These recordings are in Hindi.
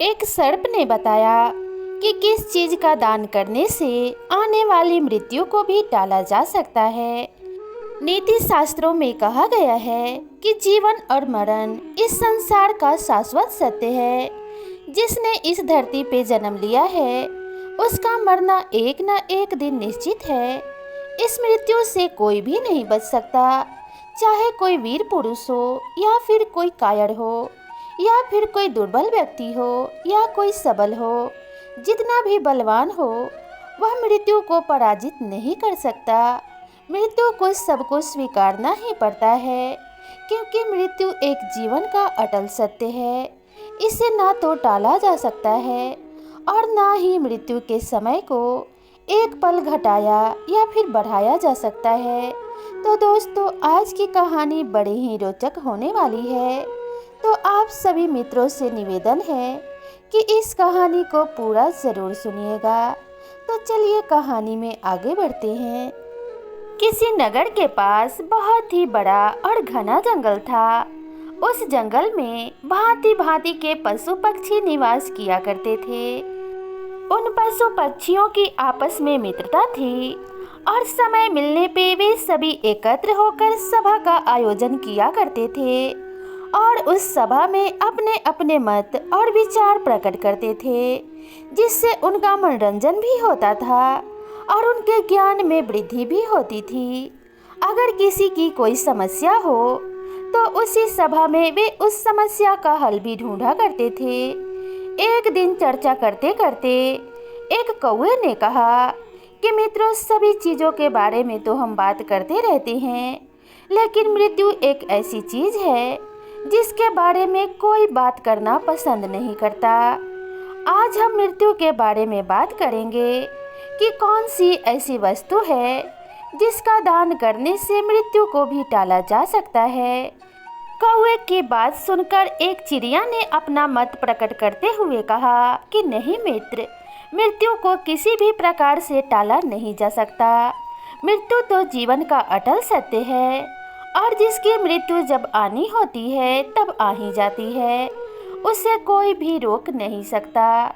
एक सर्प ने बताया कि किस चीज का दान करने से आने वाली मृत्यु को भी टाला जा सकता है। नीति शास्त्रों में कहा गया है कि जीवन और मरण इस संसार का शाश्वत सत्य है। जिसने इस धरती पे जन्म लिया है उसका मरना एक न एक दिन निश्चित है। इस मृत्यु से कोई भी नहीं बच सकता, चाहे कोई वीर पुरुष हो या फिर कोई कायर हो या फिर कोई दुर्बल व्यक्ति हो या कोई सबल हो। जितना भी बलवान हो वह मृत्यु को पराजित नहीं कर सकता। मृत्यु को सबको स्वीकारना ही पड़ता है, क्योंकि मृत्यु एक जीवन का अटल सत्य है। इसे ना तो टाला जा सकता है और ना ही मृत्यु के समय को एक पल घटाया या फिर बढ़ाया जा सकता है। तो दोस्तों, आज की कहानी बड़ी ही रोचक होने वाली है, तो आप सभी मित्रों से निवेदन है कि इस कहानी को पूरा ज़रूर सुनिएगा। तो चलिए कहानी में आगे बढ़ते हैं। किसी नगर के पास बहुत ही बड़ा और घना जंगल था। उस जंगल में भांति भांति के पशु पक्षी निवास किया करते थे। उन पशु पक्षियों की आपस में मित्रता थी और समय मिलने पे वे सभी एकत्र होकर सभा का आयोजन किया करते थे और उस सभा में अपने अपने मत और विचार प्रकट करते थे, जिससे उनका मनोरंजन भी होता था और उनके ज्ञान में वृद्धि भी होती थी। अगर किसी की कोई समस्या हो तो उसी सभा में वे उस समस्या का हल भी ढूंढा करते थे। एक दिन चर्चा करते करते एक कौवे ने कहा कि मित्रों, सभी चीज़ों के बारे में तो हम बात करते रहते हैं, लेकिन मृत्यु एक ऐसी चीज़ है जिसके बारे में कोई बात करना पसंद नहीं करता। आज हम मृत्यु के बारे में बात करेंगे कि कौन सी ऐसी वस्तु है जिसका दान करने से मृत्यु को भी टाला जा सकता है। कौवे की बात सुनकर एक चिड़िया ने अपना मत प्रकट करते हुए कहा कि नहीं मित्र, मृत्यु को किसी भी प्रकार से टाला नहीं जा सकता। मृत्यु तो जीवन का अटल सत्य है और जिसकी मृत्यु जब आनी होती है तब आ ही जाती है, उसे कोई भी रोक नहीं सकता।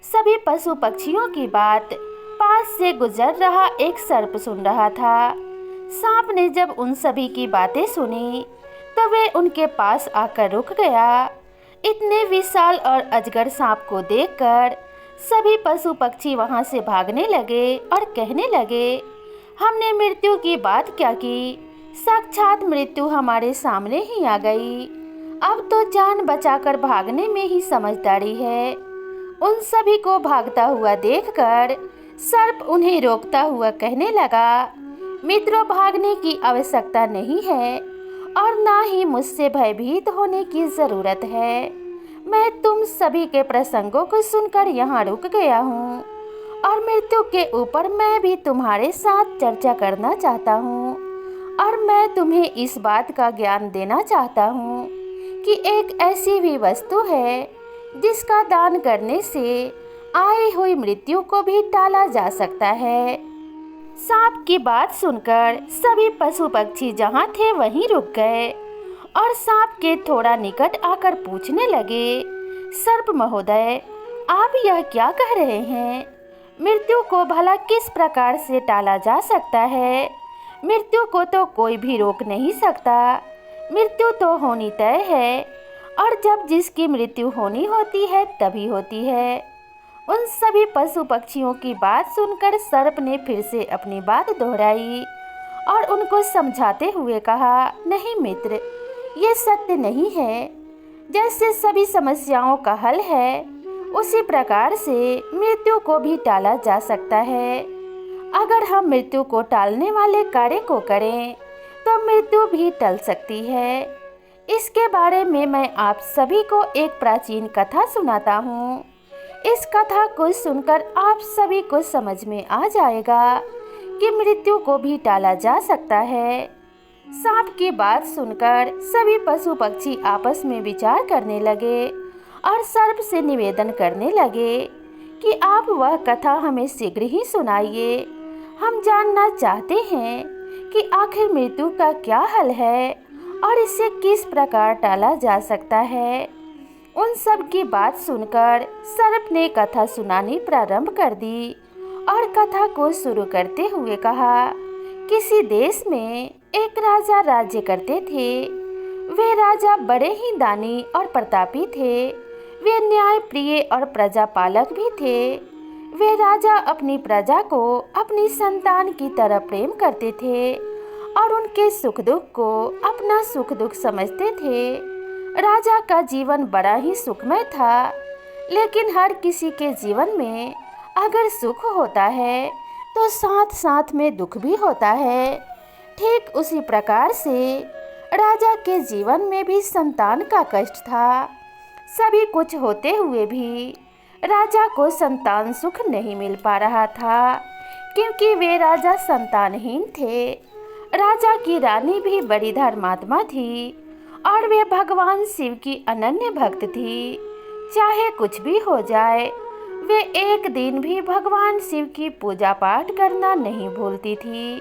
सभी पशु पक्षियों की बात पास से गुजर रहा एक सर्प सुन रहा था। सांप ने जब उन सभी की बातें सुनी तो वे उनके पास आकर रुक गया। इतने विशाल और अजगर सांप को देखकर सभी पशु पक्षी वहां से भागने लगे और कहने लगे, हमने मृत्यु की बात क्या की, साक्षात मृत्यु हमारे सामने ही आ गई। अब तो जान बचाकर भागने में ही समझदारी है। उन सभी को भागता हुआ देखकर सर्प उन्हें रोकता हुआ कहने लगा, मित्रों, भागने की आवश्यकता नहीं है और ना ही मुझसे भयभीत होने की ज़रूरत है। मैं तुम सभी के प्रसंगों को सुनकर यहाँ रुक गया हूँ और मृत्यु के ऊपर मैं भी तुम्हारे साथ चर्चा करना चाहता हूँ और मैं तुम्हें इस बात का ज्ञान देना चाहता हूँ कि एक ऐसी भी वस्तु है जिसका दान करने से आई हुई मृत्यु को भी टाला जा सकता है। सांप की बात सुनकर सभी पशु पक्षी जहाँ थे वहीं रुक गए और सांप के थोड़ा निकट आकर पूछने लगे, सर्प महोदय, आप यह क्या कह रहे हैं? मृत्यु को भला किस प्रकार से टाला जा सकता है? मृत्यु को तो कोई भी रोक नहीं सकता। मृत्यु तो होनी तय है और जब जिसकी मृत्यु होनी होती है तभी होती है। उन सभी पशु पक्षियों की बात सुनकर सर्प ने फिर से अपनी बात दोहराई और उनको समझाते हुए कहा, नहीं मित्र, ये सत्य नहीं है। जैसे सभी समस्याओं का हल है उसी प्रकार से मृत्यु को भी टाला जा सकता है। अगर हम मृत्यु को टालने वाले कार्य को करें तो मृत्यु भी टल सकती है। इसके बारे में मैं आप सभी को एक प्राचीन कथा सुनाता हूँ। इस कथा को सुनकर आप सभी को समझ में आ जाएगा कि मृत्यु को भी टाला जा सकता है। सांप की बात सुनकर सभी पशु पक्षी आपस में विचार करने लगे और सर्प से निवेदन करने लगे कि आप वह कथा हमें शीघ्र ही सुनाइए। हम जानना चाहते हैं कि आखिर मृत्यु का क्या हल है और इसे किस प्रकार टाला जा सकता है। उन सब की बात सुनकर सर्प ने कथा सुनानी प्रारंभ कर दी और कथा को शुरू करते हुए कहा, किसी देश में एक राजा राज्य करते थे। वे राजा बड़े ही दानी और प्रतापी थे। वे न्याय प्रिय और प्रजा पालक भी थे। वे राजा अपनी प्रजा को अपनी संतान की तरह प्रेम करते थे और उनके सुख दुख को अपना सुख दुख समझते थे। राजा का जीवन बड़ा ही सुखमय था, लेकिन हर किसी के जीवन में अगर सुख होता है तो साथ साथ में दुख भी होता है। ठीक उसी प्रकार से राजा के जीवन में भी संतान का कष्ट था। सभी कुछ होते हुए भी राजा को संतान सुख नहीं मिल पा रहा था, क्योंकि वे राजा संतानहीन थे। राजा की रानी भी बड़ी धर्मात्मा थी और वे भगवान शिव की अनन्य भक्त थी। चाहे कुछ भी हो जाए, वे एक दिन भी भगवान शिव की पूजा पाठ करना नहीं भूलती थी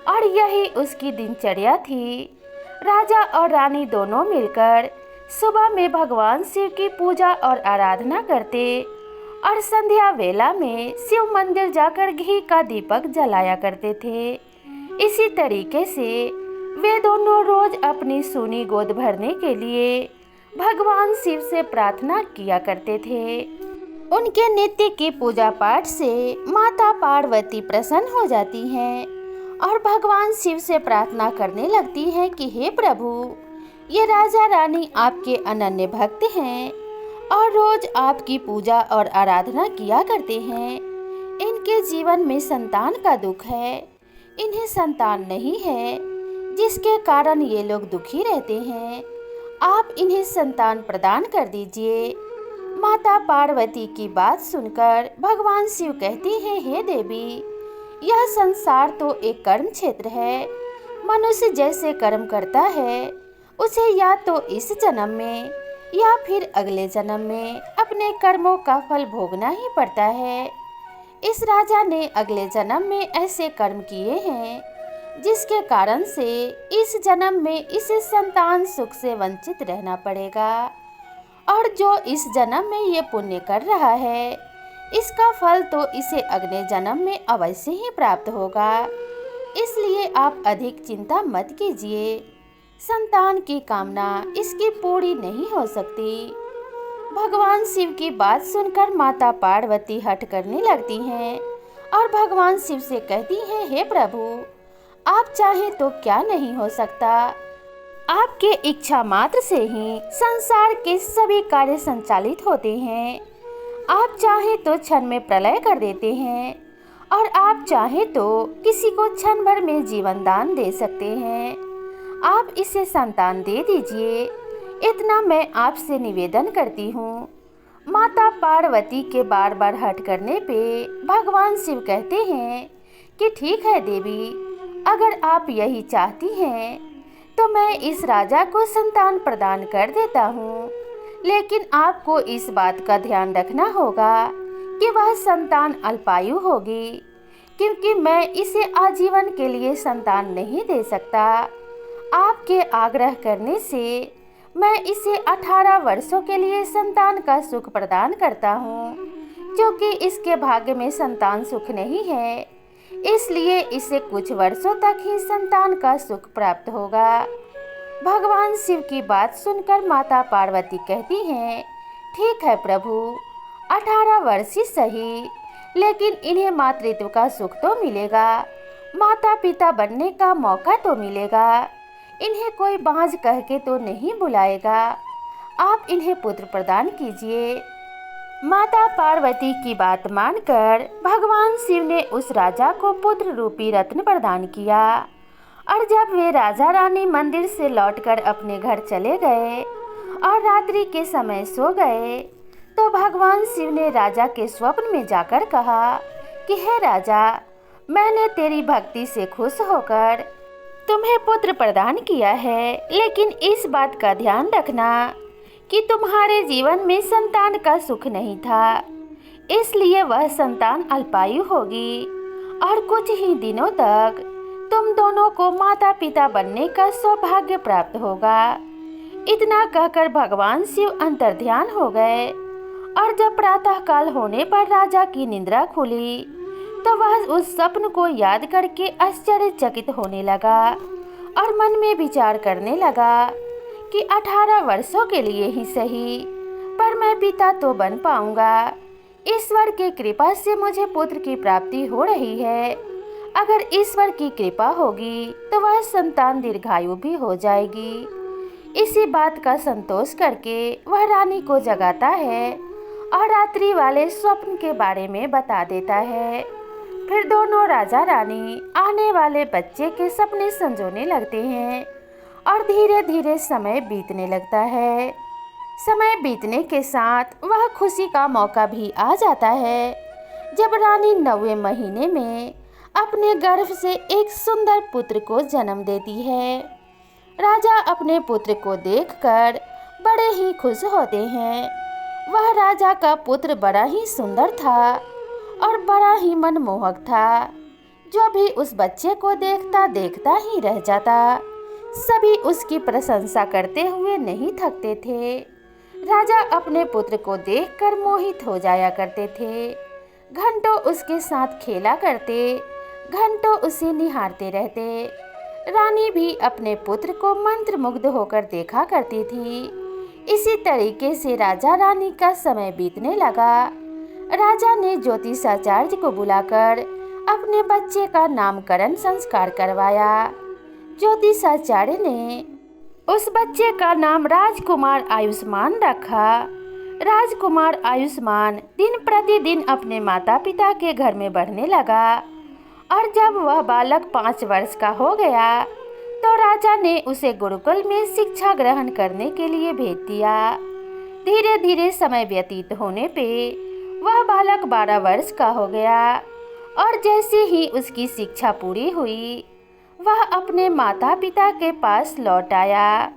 और यही उसकी दिनचर्या थी। राजा और रानी दोनों मिलकर सुबह में भगवान शिव की पूजा और आराधना करते और संध्या वेला में शिव मंदिर जाकर घी का दीपक जलाया करते थे। इसी तरीके से वे दोनों रोज अपनी सूनी गोद भरने के लिए भगवान शिव से प्रार्थना किया करते थे। उनके नित्य की पूजा पाठ से माता पार्वती प्रसन्न हो जाती हैं और भगवान शिव से प्रार्थना करने लगती हैं कि हे प्रभु, ये राजा रानी आपके अनन्य भक्त हैं और रोज आपकी पूजा और आराधना किया करते हैं। इनके जीवन में संतान का दुख है, इन्हें संतान नहीं है, जिसके कारण ये लोग दुखी रहते हैं। आप इन्हें संतान प्रदान कर दीजिए। माता पार्वती की बात सुनकर भगवान शिव कहते हैं, हे देवी, यह संसार तो एक कर्म क्षेत्र है। मनुष्य जैसे कर्म करता है उसे या तो इस जन्म में या फिर अगले जन्म में अपने कर्मों का फल भोगना ही पड़ता है। इस राजा ने अगले जन्म में ऐसे कर्म किए हैं जिसके कारण से इस जन्म में इसे संतान सुख से वंचित रहना पड़ेगा, और जो इस जन्म में ये पुण्य कर रहा है इसका फल तो इसे अगले जन्म में अवश्य ही प्राप्त होगा। इसलिए आप अधिक चिंता मत कीजिए। संतान की कामना इसकी पूरी नहीं हो सकती। भगवान शिव की बात सुनकर माता पार्वती हठ करने लगती हैं और भगवान शिव से कहती हैं, हे प्रभु, आप चाहें तो क्या नहीं हो सकता। आपके इच्छा मात्र से ही संसार के सभी कार्य संचालित होते हैं। आप चाहें तो क्षण में प्रलय कर देते हैं और आप चाहें तो किसी को क्षण भर में जीवन दान दे सकते हैं। आप इसे संतान दे दीजिए, इतना मैं आपसे निवेदन करती हूँ। माता पार्वती के बार बार हट करने पे भगवान शिव कहते हैं कि ठीक है देवी, अगर आप यही चाहती हैं तो मैं इस राजा को संतान प्रदान कर देता हूँ, लेकिन आपको इस बात का ध्यान रखना होगा कि वह संतान अल्पायु होगी, क्योंकि मैं इसे आजीवन के लिए संतान नहीं दे सकता। आपके आग्रह करने से मैं इसे 18 वर्षों के लिए संतान का सुख प्रदान करता हूँ। क्योंकि इसके भाग्य में संतान सुख नहीं है, इसलिए इसे कुछ वर्षों तक ही संतान का सुख प्राप्त होगा। भगवान शिव की बात सुनकर माता पार्वती कहती हैं, ठीक है प्रभु, 18 वर्ष ही सही, लेकिन इन्हें मातृत्व का सुख तो मिलेगा, माता पिता बनने का मौका तो मिलेगा। इन्हें कोई बांझ कह के तो नहीं बुलाएगा। आप इन्हें पुत्र प्रदान कीजिए। माता पार्वती की बात मानकर भगवान शिव ने उस राजा को पुत्र रूपी रत्न प्रदान किया, और जब वे राजा रानी मंदिर से लौटकर अपने घर चले गए और रात्रि के समय सो गए, तो भगवान शिव ने राजा के स्वप्न में जाकर कहा कि हे राजा, मैंने तेरी भक्ति से खुश होकर तुम्हें पुत्र प्रदान किया है, लेकिन इस बात का ध्यान रखना कि तुम्हारे जीवन में संतान का सुख नहीं था, इसलिए वह संतान अल्पायु होगी और कुछ ही दिनों तक तुम दोनों को माता पिता बनने का सौभाग्य प्राप्त होगा। इतना कहकर भगवान शिव अंतर्ध्यान हो गए और जब प्रातः काल होने पर राजा की निद्रा खुली तो वह उस स्वप्न को याद करके आश्चर्यचकित होने लगा और मन में विचार करने लगा कि 18 वर्षों के लिए ही सही पर मैं पिता तो बन पाऊंगा। ईश्वर की कृपा से मुझे पुत्र की प्राप्ति हो रही है। अगर ईश्वर की कृपा होगी तो वह संतान दीर्घायु भी हो जाएगी। इसी बात का संतोष करके वह रानी को जगाता है और रात्रि वाले स्वप्न के बारे में बता देता है। फिर दोनों राजा रानी आने वाले बच्चे के सपने संजोने लगते हैं और धीरे धीरे समय बीतने लगता है। समय बीतने के साथ वह खुशी का मौका भी आ जाता है जब रानी 9वें महीने में अपने गर्भ से एक सुंदर पुत्र को जन्म देती है। राजा अपने पुत्र को देखकर बड़े ही खुश होते हैं। वह राजा का पुत्र बड़ा ही सुंदर था और बड़ा ही मनमोहक था। जो भी उस बच्चे को देखता देखता ही रह जाता। सभी उसकी प्रशंसा करते हुए नहीं थकते थे। राजा अपने पुत्र को देखकर मोहित हो जाया करते थे। घंटों उसके साथ खेला करते, घंटों उसे निहारते रहते। रानी भी अपने पुत्र को मंत्रमुग्ध होकर देखा करती थी। इसी तरीके से राजा रानी का समय बीतने लगा। राजा ने ज्योतिषाचार्य को बुलाकर अपने बच्चे का नामकरण संस्कार करवाया। ज्योतिषाचार्य ने उस बच्चे का नाम राजकुमार आयुष्मान रखा। राजकुमार आयुष्मान दिन प्रतिदिन अपने माता पिता के घर में बढ़ने लगा और जब वह बालक 5 वर्ष का हो गया तो राजा ने उसे गुरुकुल में शिक्षा ग्रहण करने के लिए भेज दिया। धीरे धीरे समय व्यतीत होने पे वह बालक 12 वर्ष का हो गया और जैसे ही उसकी शिक्षा पूरी हुई वह अपने माता पिता के पास लौट आया।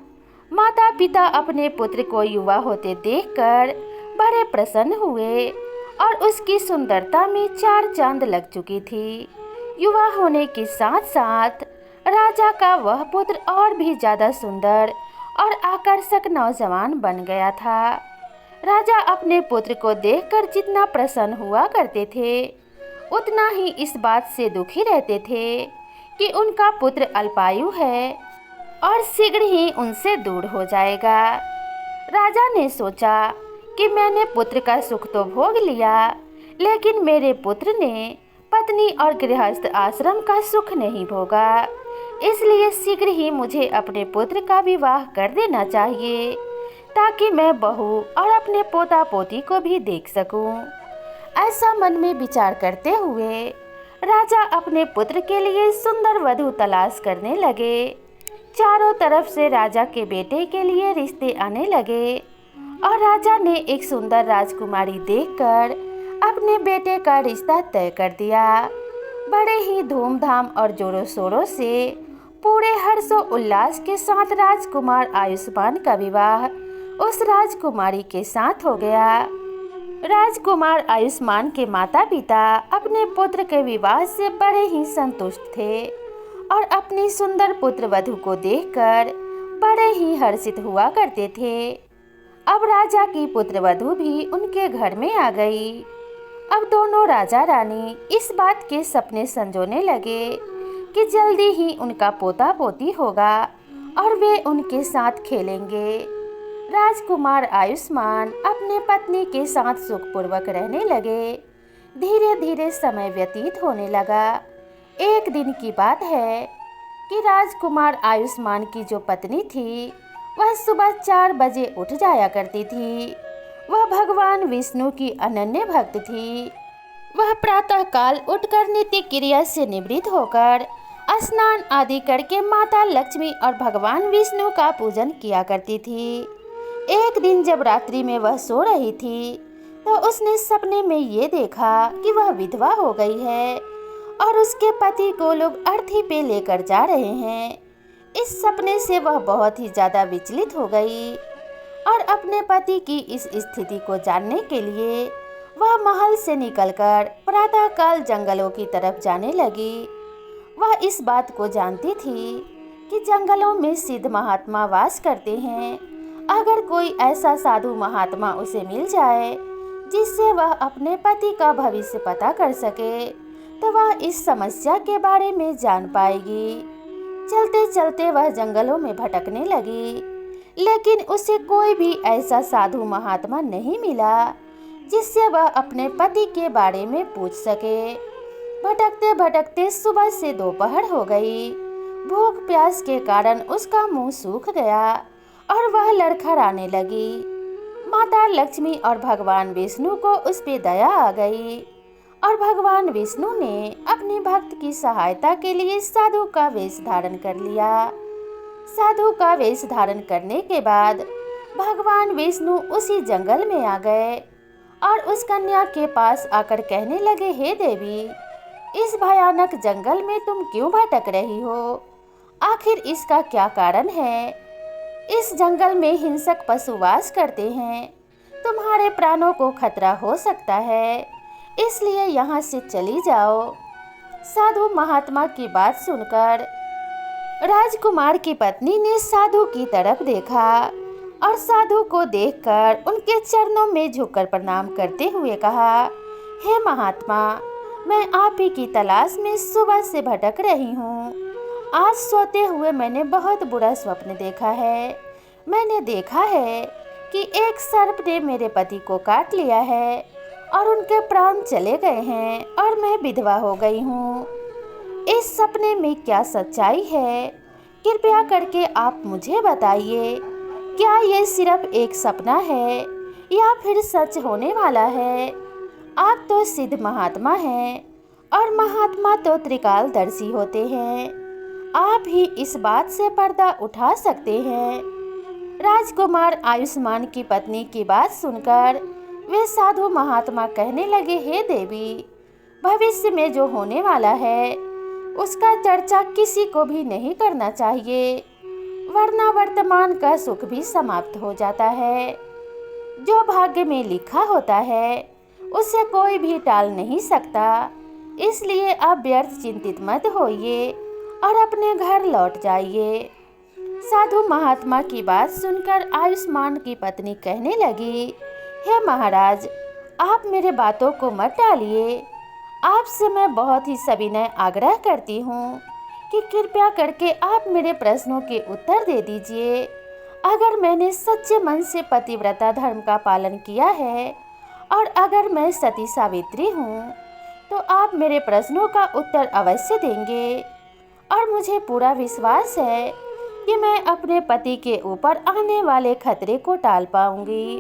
माता पिता अपने पुत्र को युवा होते देखकर बड़े प्रसन्न हुए और उसकी सुंदरता में 4 चांद लग चुकी थी। युवा होने के साथ साथ राजा का वह पुत्र और भी ज़्यादा सुंदर और आकर्षक नौजवान बन गया था। राजा अपने पुत्र को देखकर जितना प्रसन्न हुआ करते थे उतना ही इस बात से दुखी रहते थे कि उनका पुत्र अल्पायु है और शीघ्र ही उनसे दूर हो जाएगा। राजा ने सोचा कि मैंने पुत्र का सुख तो भोग लिया लेकिन मेरे पुत्र ने पत्नी और गृहस्थ आश्रम का सुख नहीं भोगा, इसलिए शीघ्र ही मुझे अपने पुत्र का विवाह कर देना चाहिए ताकि मैं बहू और अपने पोता पोती को भी देख सकूं। ऐसा मन में विचार करते हुए राजा अपने पुत्र के लिए सुंदर वधू तलाश करने लगे। चारों तरफ से राजा के बेटे के लिए रिश्ते आने लगे और राजा ने एक सुंदर राजकुमारी देखकर अपने बेटे का रिश्ता तय कर दिया। बड़े ही धूमधाम और जोरों शोरों से पूरे हर्षो उल्लास के साथ राजकुमार आयुष्मान का विवाह उस राजकुमारी के साथ हो गया। राजकुमार आयुष्मान के माता पिता अपने पुत्र के विवाह से बड़े ही संतुष्ट थे और अपनी सुंदर पुत्र वधू को देखकर बड़े ही हर्षित हुआ करते थे। अब राजा की पुत्र वधू भी उनके घर में आ गई। अब दोनों राजा रानी इस बात के सपने संजोने लगे कि जल्दी ही उनका पोता पोती होगा और वे उनके साथ खेलेंगे। राजकुमार आयुष्मान अपने पत्नी के साथ सुखपूर्वक रहने लगे। धीरे धीरे समय व्यतीत होने लगा। एक दिन की बात है कि राजकुमार आयुष्मान की जो पत्नी थी वह सुबह 4 बजे उठ जाया करती थी। वह भगवान विष्णु की अनन्य भक्त थी। वह प्रातः काल उठकर नित्य क्रिया से निवृत्त होकर स्नान आदि करके माता लक्ष्मी और भगवान विष्णु का पूजन किया करती थी। एक दिन जब रात्रि में वह सो रही थी तो उसने सपने में ये देखा कि वह विधवा हो गई है और उसके पति को लोग अर्थी पे लेकर जा रहे हैं। इस सपने से वह बहुत ही ज़्यादा विचलित हो गई और अपने पति की इस स्थिति को जानने के लिए वह महल से निकलकर प्रातःकाल जंगलों की तरफ जाने लगी। वह इस बात को जानती थी कि जंगलों में सिद्ध महात्मा वास करते हैं अगर कोई ऐसा साधु महात्मा उसे मिल जाए जिससे वह अपने पति का भविष्य पता कर सके तो वह इस समस्या के बारे में जान पाएगी। चलते चलते वह जंगलों में भटकने लगी, लेकिन उसे कोई भी ऐसा साधु महात्मा नहीं मिला जिससे वह अपने पति के बारे में पूछ सके। भटकते भटकते सुबह से दोपहर हो गई। भूख प्यास के कारण उसका मुंह सूख गया और वह लड़खड़ाने लगी। माता लक्ष्मी और भगवान विष्णु को उस पे दया आ गई और भगवान विष्णु ने अपने भक्त की सहायता के लिए साधु का वेश धारण कर लिया। साधु का वेश धारण करने के बाद भगवान विष्णु उसी जंगल में आ गए और उस कन्या के पास आकर कहने लगे, हे देवी, इस भयानक जंगल में तुम क्यों भटक रही हो? आखिर इसका क्या कारण है? इस जंगल में हिंसक पशु वास करते हैं, तुम्हारे प्राणों को खतरा हो सकता है, इसलिए यहाँ से चली जाओ। साधु महात्मा की बात सुनकर राजकुमार की पत्नी ने साधु की तरफ देखा और साधु को देखकर उनके चरणों में झुककर प्रणाम करते हुए कहा, हे महात्मा, मैं आप ही की तलाश में सुबह से भटक रही हूँ। आज सोते हुए मैंने बहुत बुरा स्वप्न देखा है। मैंने देखा है कि एक सर्प ने मेरे पति को काट लिया है और उनके प्राण चले गए हैं और मैं विधवा हो गई हूँ। इस सपने में क्या सच्चाई है? कृपया करके आप मुझे बताइए, क्या ये सिर्फ एक सपना है या फिर सच होने वाला है? आप तो सिद्ध महात्मा हैं और महात्मा तो त्रिकालदर्शी होते हैं। आप ही इस बात से पर्दा उठा सकते हैं। राजकुमार आयुष्मान की पत्नी की बात सुनकर वे साधु महात्मा कहने लगे, हे देवी, भविष्य में जो होने वाला है उसका चर्चा किसी को भी नहीं करना चाहिए, वरना वर्तमान का सुख भी समाप्त हो जाता है। जो भाग्य में लिखा होता है उसे कोई भी टाल नहीं सकता, इसलिए आप व्यर्थ चिंतित मत होइए और अपने घर लौट जाइए। साधु महात्मा की बात सुनकर आयुष्मान की पत्नी कहने लगी, हे महाराज, आप मेरे बातों को मत टालिए। आपसे मैं बहुत ही सविनय आग्रह करती हूँ कि कृपया करके आप मेरे प्रश्नों के उत्तर दे दीजिए। अगर मैंने सच्चे मन से पतिव्रता धर्म का पालन किया है और अगर मैं सती सावित्री हूँ तो आप मेरे प्रश्नों का उत्तर अवश्य देंगे और मुझे पूरा विश्वास है कि मैं अपने पति के ऊपर आने वाले खतरे को टाल पाऊंगी।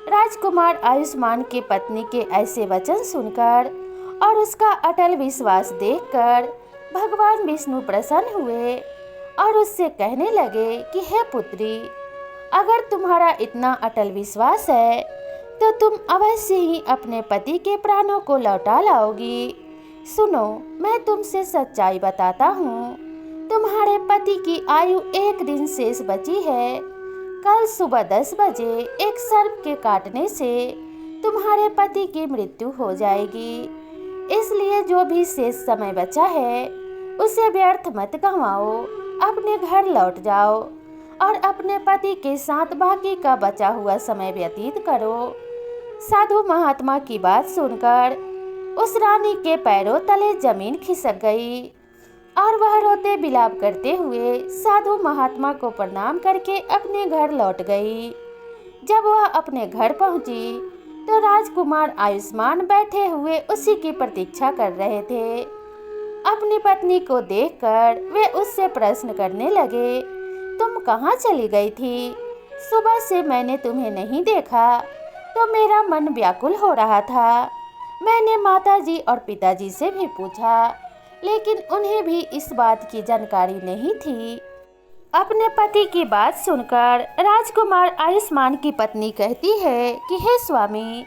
राजकुमार आयुष्मान की पत्नी के ऐसे वचन सुनकर और उसका अटल विश्वास देखकर भगवान विष्णु प्रसन्न हुए और उससे कहने लगे कि हे पुत्री, अगर तुम्हारा इतना अटल विश्वास है तो तुम अवश्य ही अपने पति के प्राणों को लौटा लाओगी। सुनो, मैं तुमसे सच्चाई बताता हूँ। तुम्हारे पति की आयु 1 दिन शेष बची है। कल सुबह 10 बजे एक सर्प के काटने से तुम्हारे पति की मृत्यु हो जाएगी, इसलिए जो भी शेष समय बचा है उसे व्यर्थ मत गंवाओ। अपने घर लौट जाओ और अपने पति के साथ बाकी का बचा हुआ समय व्यतीत करो। साधु महात्मा की बात सुनकर उस रानी के पैरों तले जमीन खिसक गई और वह रोते बिलाप करते हुए साधु महात्मा को प्रणाम करके अपने घर लौट गई। जब वह अपने घर पहुंची तो राजकुमार आयुष्मान बैठे हुए उसी की प्रतीक्षा कर रहे थे। अपनी पत्नी को देखकर वे उससे प्रश्न करने लगे, तुम कहाँ चली गई थी? सुबह से मैंने तुम्हें नहीं देखा तो मेरा मन व्याकुल हो रहा था। मैंने माताजी और पिताजी से भी पूछा, लेकिन उन्हें भी इस बात की जानकारी नहीं थी। अपने पति की बात सुनकर राजकुमार आयुष्मान की पत्नी कहती है कि हे स्वामी,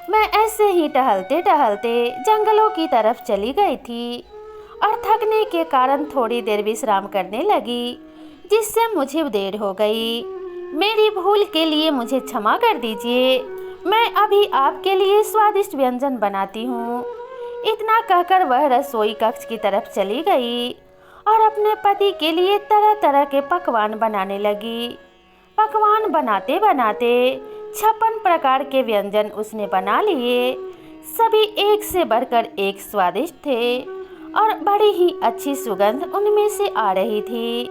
मैं ऐसे ही टहलते टहलते जंगलों की तरफ चली गई थी और थकने के कारण थोड़ी देर विश्राम करने लगी, जिससे मुझे देर हो गई। मेरी भूल के लिए मुझे क्षमा कर दीजिए। मैं अभी आपके लिए स्वादिष्ट व्यंजन बनाती हूँ। इतना कहकर वह रसोई कक्ष की तरफ चली गई और अपने पति के लिए तरह तरह के पकवान बनाने लगी। पकवान बनाते बनाते 56 प्रकार के व्यंजन उसने बना लिए। सभी एक से बढ़कर एक स्वादिष्ट थे और बड़ी ही अच्छी सुगंध उनमें से आ रही थी।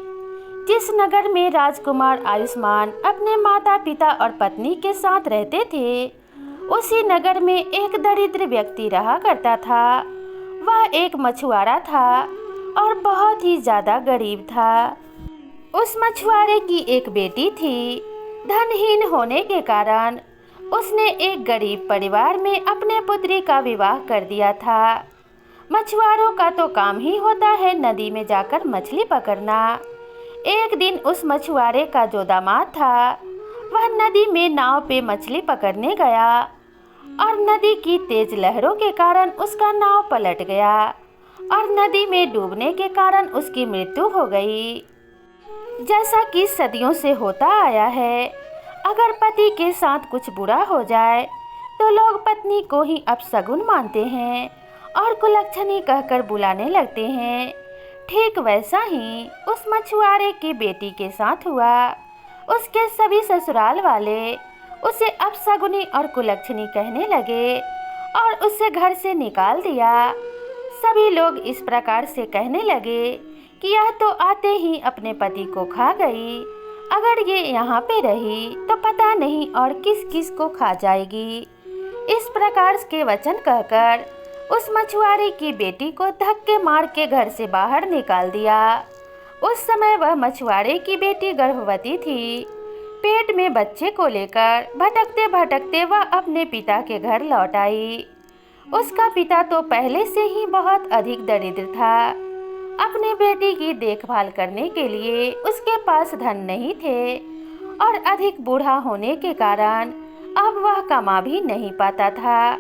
जिस नगर में राजकुमार आयुष्मान अपने माता पिता और पत्नी के साथ रहते थे, उसी नगर में एक दरिद्र व्यक्ति रहा करता था। वह एक मछुआरा था और बहुत ही ज़्यादा गरीब था। उस मछुआरे की एक बेटी थी। धनहीन होने के कारण उसने एक गरीब परिवार में अपने पुत्री का विवाह कर दिया था। मछुआरों का तो काम ही होता है नदी में जाकर मछली पकड़ना। एक दिन उस मछुआरे का जो दामाद था, वह नदी में नाव पे मछली पकड़ने गया और नदी की तेज लहरों के कारण उसका नाव पलट गया और नदी में डूबने के कारण उसकी मृत्यु हो गई। जैसा कि सदियों से होता आया है, अगर पति के साथ कुछ बुरा हो जाए तो लोग पत्नी को ही अपशगुन मानते हैं और कुलक्षणी कहकर बुलाने लगते हैं। ठीक वैसा ही उस मछुआरे की बेटी के साथ हुआ। उसके सभी ससुराल वाले उसे अपशगुनी और कुलक्षणी कहने लगे और उसे घर से निकाल दिया। सभी लोग इस प्रकार से कहने लगे कि यह तो आते ही अपने पति को खा गई। अगर ये यहाँ पे रही तो पता नहीं और किस किस को खा जाएगी। इस प्रकार के वचन कहकर उस मछुआरे की बेटी को धक्के मार के घर से बाहर निकाल दिया। उस समय वह मछुआरे की बेटी गर्भवती थी। पेट में बच्चे को लेकर भटकते भटकते वह अपने पिता के घर लौट आई। उसका पिता तो पहले से ही बहुत अधिक दरिद्र था। अपनी बेटी की देखभाल करने के लिए उसके पास धन नहीं थे और अधिक बूढ़ा होने के कारण अब वह कमा भी नहीं पाता था।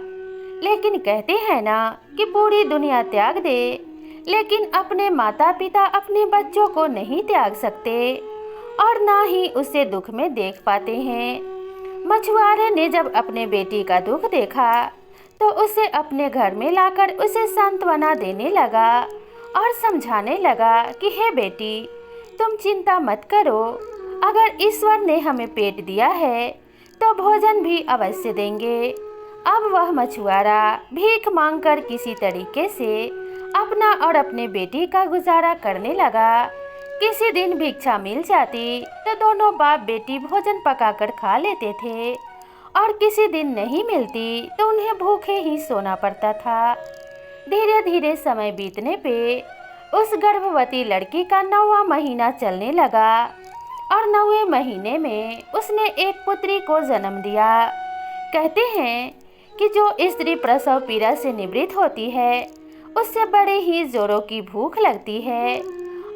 लेकिन कहते हैं ना कि पूरी दुनिया त्याग दे, लेकिन अपने माता पिता अपने बच्चों को नहीं त्याग सकते और ना ही उसे दुख में देख पाते हैं। मछुआरे ने जब अपने बेटी का दुख देखा तो उसे अपने घर में लाकर उसे सांत्वना देने लगा और समझाने लगा कि हे बेटी, तुम चिंता मत करो। अगर ईश्वर ने हमें पेट दिया है तो भोजन भी अवश्य देंगे। अब वह मछुआरा भीख मांगकर किसी तरीके से अपना और अपने बेटी का गुजारा करने लगा। किसी दिन भिक्षा मिल जाती तो दोनों बाप बेटी भोजन पकाकर खा लेते थे और किसी दिन नहीं मिलती तो उन्हें भूखे ही सोना पड़ता था। धीरे धीरे समय बीतने पे उस गर्भवती लड़की का 9वां महीना चलने लगा और 9वें महीने में उसने एक पुत्री को जन्म दिया। कहते हैं कि जो स्त्री प्रसव पीड़ा से निवृत्त होती है उससे बड़े ही जोरों की भूख लगती है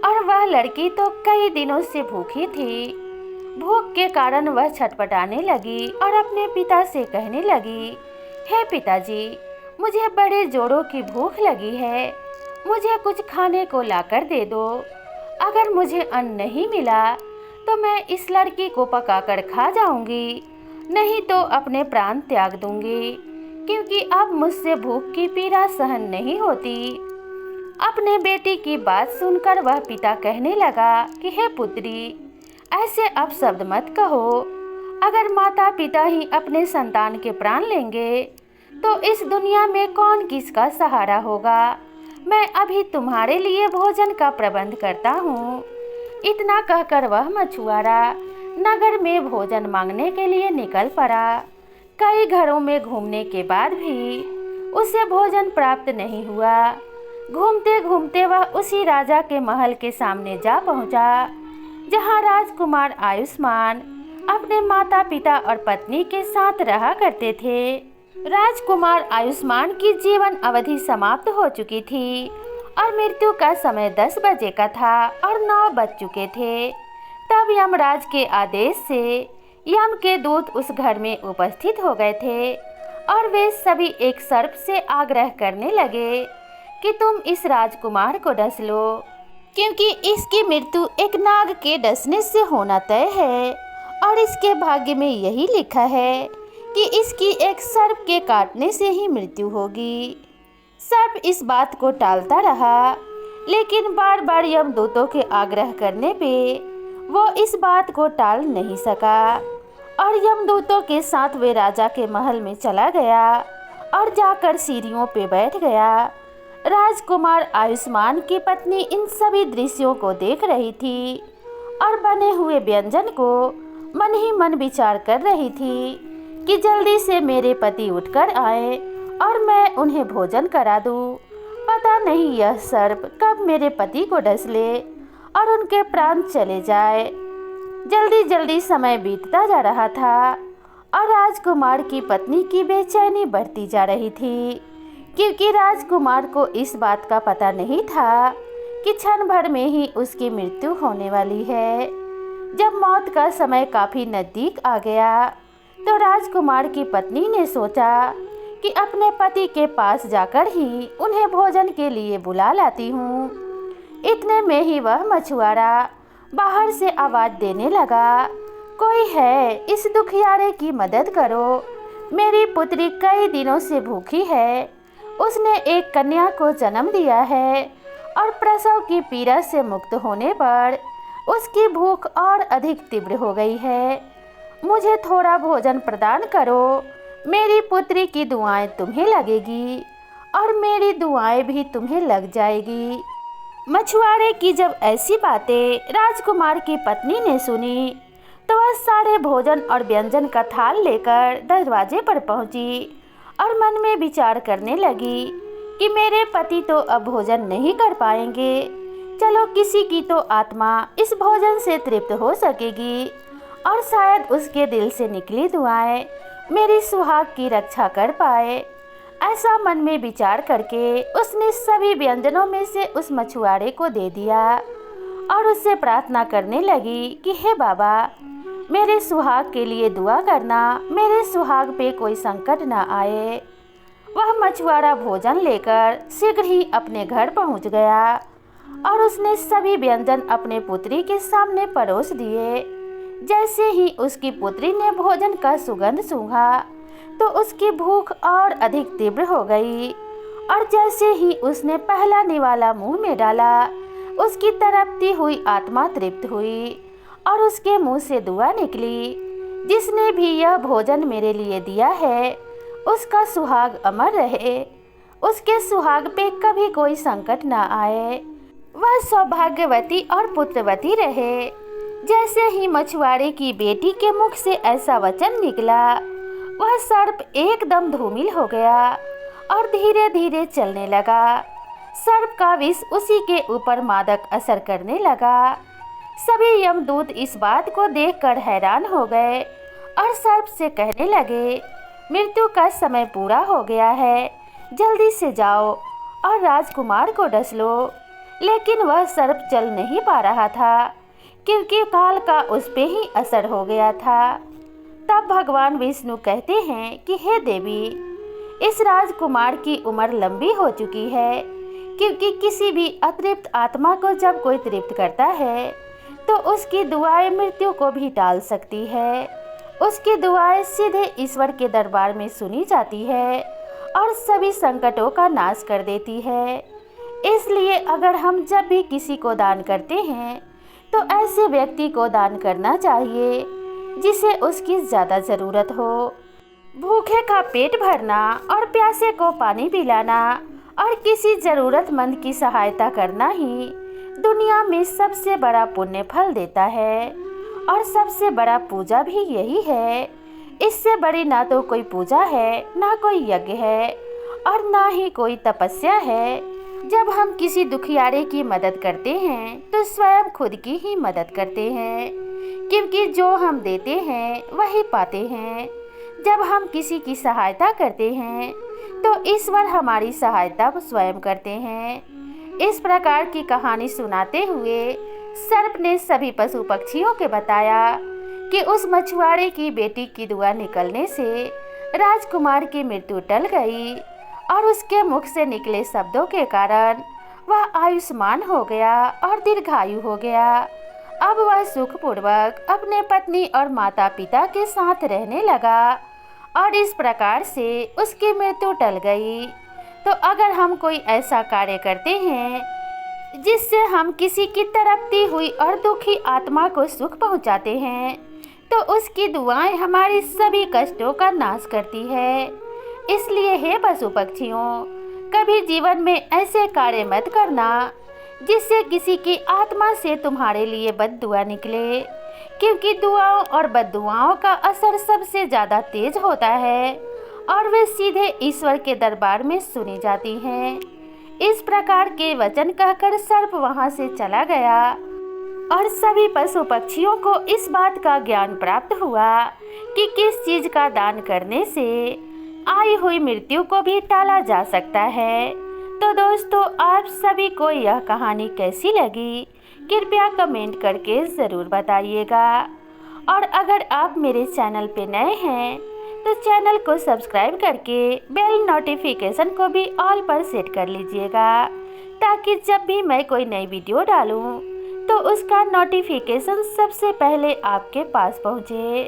और वह लड़की तो कई दिनों से भूखी थी। भूख के कारण वह छटपटाने लगी और अपने पिता से कहने लगी, हे पिताजी, मुझे बड़े जोरों की भूख लगी है, मुझे कुछ खाने को लाकर दे दो। अगर मुझे अन्न नहीं मिला तो मैं इस लड़की को पकाकर खा जाऊंगी, नहीं तो अपने प्राण त्याग दूंगी, क्योंकि अब मुझसे भूख की पीड़ा सहन नहीं होती। अपने बेटी की बात सुनकर वह पिता कहने लगा कि हे पुत्री, ऐसे अपशब्द मत कहो। अगर माता पिता ही अपने संतान के प्राण लेंगे तो इस दुनिया में कौन किसका सहारा होगा। मैं अभी तुम्हारे लिए भोजन का प्रबंध करता हूँ। इतना कहकर वह मछुआरा नगर में भोजन मांगने के लिए निकल पड़ा। कई घरों में घूमने के बाद भी उसे भोजन प्राप्त नहीं हुआ। घूमते घूमते वह उसी राजा के महल के सामने जा पहुंचा, जहां राजकुमार आयुष्मान अपने माता पिता और पत्नी के साथ रहा करते थे। राजकुमार आयुष्मान की जीवन अवधि समाप्त हो चुकी थी और मृत्यु का समय 10 बजे का था और 9 बज चुके थे। तब यमराज के आदेश से यम के दूत उस घर में उपस्थित हो गए थे और वे सभी एक सर्प से आग्रह करने लगे कि तुम इस राजकुमार को डस लो, क्योंकि इसकी मृत्यु एक नाग के डसने से होना तय है और इसके भाग्य में यही लिखा है कि इसकी एक सर्प के काटने से ही मृत्यु होगी। सर्प इस बात को टालता रहा, लेकिन बार बार यमदूतों के आग्रह करने पे वो इस बात को टाल नहीं सका और यमदूतों के साथ वे राजा के महल में चला गया और जाकर सीढ़ियों पे बैठ गया। राजकुमार आयुष्मान की पत्नी इन सभी दृश्यों को देख रही थी और बने हुए व्यंजन को मन ही मन विचार कर रही थी कि जल्दी से मेरे पति उठकर आए और मैं उन्हें भोजन करा दूं। पता नहीं यह सर्प कब मेरे पति को डस ले और उनके प्राण चले जाए। जल्दी जल्दी समय बीतता जा रहा था और राजकुमार की पत्नी की बेचैनी बढ़ती जा रही थी, क्योंकि राजकुमार को इस बात का पता नहीं था कि क्षण भर में ही उसकी मृत्यु होने वाली है। जब मौत का समय काफ़ी नज़दीक आ गया तो राजकुमार की पत्नी ने सोचा कि अपने पति के पास जाकर ही उन्हें भोजन के लिए बुला लाती हूँ। इतने में ही वह मछुआरा बाहर से आवाज़ देने लगा, कोई है, इस दुखियारे की मदद करो, मेरी पुत्री कई दिनों से भूखी है। उसने एक कन्या को जन्म दिया है और प्रसव की पीड़ा से मुक्त होने पर उसकी भूख और अधिक तीव्र हो गई है। मुझे थोड़ा भोजन प्रदान करो, मेरी पुत्री की दुआएं तुम्हें लगेगी और मेरी दुआएं भी तुम्हें लग जाएगी। मछुआरे की जब ऐसी बातें राजकुमार की पत्नी ने सुनी तो वह सारे भोजन और व्यंजन का थाल लेकर दरवाजे पर पहुंची और मन में विचार करने लगी कि मेरे पति तो अब भोजन नहीं कर पाएंगे, चलो किसी की तो आत्मा इस भोजन से तृप्त हो सकेगी और शायद उसके दिल से निकली दुआएं मेरी सुहाग की रक्षा कर पाए। ऐसा मन में विचार करके उसने सभी व्यंजनों में से उस मछुआरे को दे दिया और उससे प्रार्थना करने लगी कि हे बाबा, मेरे सुहाग के लिए दुआ करना, मेरे सुहाग पे कोई संकट ना आए। वह मछुआरा भोजन लेकर शीघ्र ही अपने घर पहुंच गया और उसने सभी व्यंजन अपने पुत्री के सामने परोस दिए। जैसे ही उसकी पुत्री ने भोजन का सुगंध सूंघा तो उसकी भूख और अधिक तीव्र हो गई और जैसे ही उसने पहला निवाला मुंह में डाला, उसकी तड़पती हुई आत्मा तृप्त हुई और उसके मुंह से दुआ निकली, जिसने भी यह भोजन मेरे लिए दिया है उसका सुहाग अमर रहे, उसके सुहाग पे कभी कोई संकट ना आए, वह सौभाग्यवती और पुत्रवती रहे। जैसे ही मछुआरे की बेटी के मुख से ऐसा वचन निकला, वह सर्प एकदम धूमिल हो गया और धीरे धीरे चलने लगा। सर्प का विष उसी के ऊपर मादक असर करने लगा। सभी यमदूत इस बात को देखकर हैरान हो गए और सर्प से कहने लगे, मृत्यु का समय पूरा हो गया है, जल्दी से जाओ और राजकुमार को डस लो। लेकिन वह सर्प चल नहीं पा रहा था, क्योंकि काल का उस पे ही असर हो गया था। तब भगवान विष्णु कहते हैं कि हे देवी, इस राजकुमार की उम्र लंबी हो चुकी है, क्योंकि किसी भी अतृप्त आत्मा को जब कोई तृप्त करता है तो उसकी दुआएं मृत्यु को भी टाल सकती है। उसकी दुआएं सीधे ईश्वर के दरबार में सुनी जाती है और सभी संकटों का नाश कर देती है। इसलिए अगर हम जब भी किसी को दान करते हैं तो ऐसे व्यक्ति को दान करना चाहिए जिसे उसकी ज़्यादा ज़रूरत हो। भूखे का पेट भरना और प्यासे को पानी पिलाना और किसी ज़रूरतमंद की सहायता करना ही दुनिया में सबसे बड़ा पुण्य फल देता है और सबसे बड़ा पूजा भी यही है। इससे बड़ी ना तो कोई पूजा है, ना कोई यज्ञ है और ना ही कोई तपस्या है। जब हम किसी दुखियारे की मदद करते हैं तो स्वयं खुद की ही मदद करते हैं, क्योंकि जो हम देते हैं वही पाते हैं। जब हम किसी की सहायता करते हैं तो ईश्वर हमारी सहायता स्वयं करते हैं। इस प्रकार की कहानी सुनाते हुए सर्प ने सभी पशु पक्षियों के बताया कि उस मछुआरे की बेटी की दुआ निकलने से राजकुमार की मृत्यु टल गई और उसके मुख से निकले शब्दों के कारण वह आयुष्मान हो गया और दीर्घायु हो गया। अब वह सुखपूर्वक अपने पत्नी और माता पिता के साथ रहने लगा और इस प्रकार से उसकी मृत्यु टल गई। तो अगर हम कोई ऐसा कार्य करते हैं जिससे हम किसी की तड़पती हुई और दुखी आत्मा को सुख पहुंचाते हैं, तो उसकी दुआएं हमारी सभी कष्टों का नाश करती है। इसलिए हे पशु पक्षियों, कभी जीवन में ऐसे कार्य मत करना जिससे किसी की आत्मा से तुम्हारे लिए बद्दुआ निकले, क्योंकि दुआओं और बद्दुआओं का असर सबसे ज़्यादा तेज होता है और वे सीधे ईश्वर के दरबार में सुनी जाती हैं। इस प्रकार के वचन कहकर सर्प वहां से चला गया और सभी पशु पक्षियों को इस बात का ज्ञान प्राप्त हुआ कि किस चीज का दान करने से आई हुई मृत्यु को भी टाला जा सकता है। तो दोस्तों, आप सभी को यह कहानी कैसी लगी कृपया कमेंट करके ज़रूर बताइएगा। और अगर आप मेरे चैनल पे नए हैं तो चैनल को सब्सक्राइब करके बेल नोटिफिकेशन को भी ऑल पर सेट कर लीजिएगा, ताकि जब भी मैं कोई नई वीडियो डालूं तो उसका नोटिफिकेशन सबसे पहले आपके पास पहुंचे।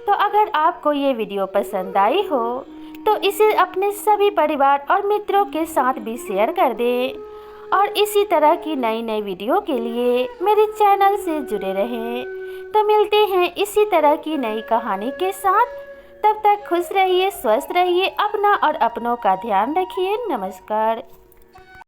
तो अगर आपको ये वीडियो पसंद आई हो तो इसे अपने सभी परिवार और मित्रों के साथ भी शेयर कर दें और इसी तरह की नई नई वीडियो के लिए मेरे चैनल से जुड़े रहें। तो मिलते हैं इसी तरह की नई कहानी के साथ। तब तक खुश रहिए, स्वस्थ रहिए, अपना और अपनों का ध्यान रखिए। नमस्कार।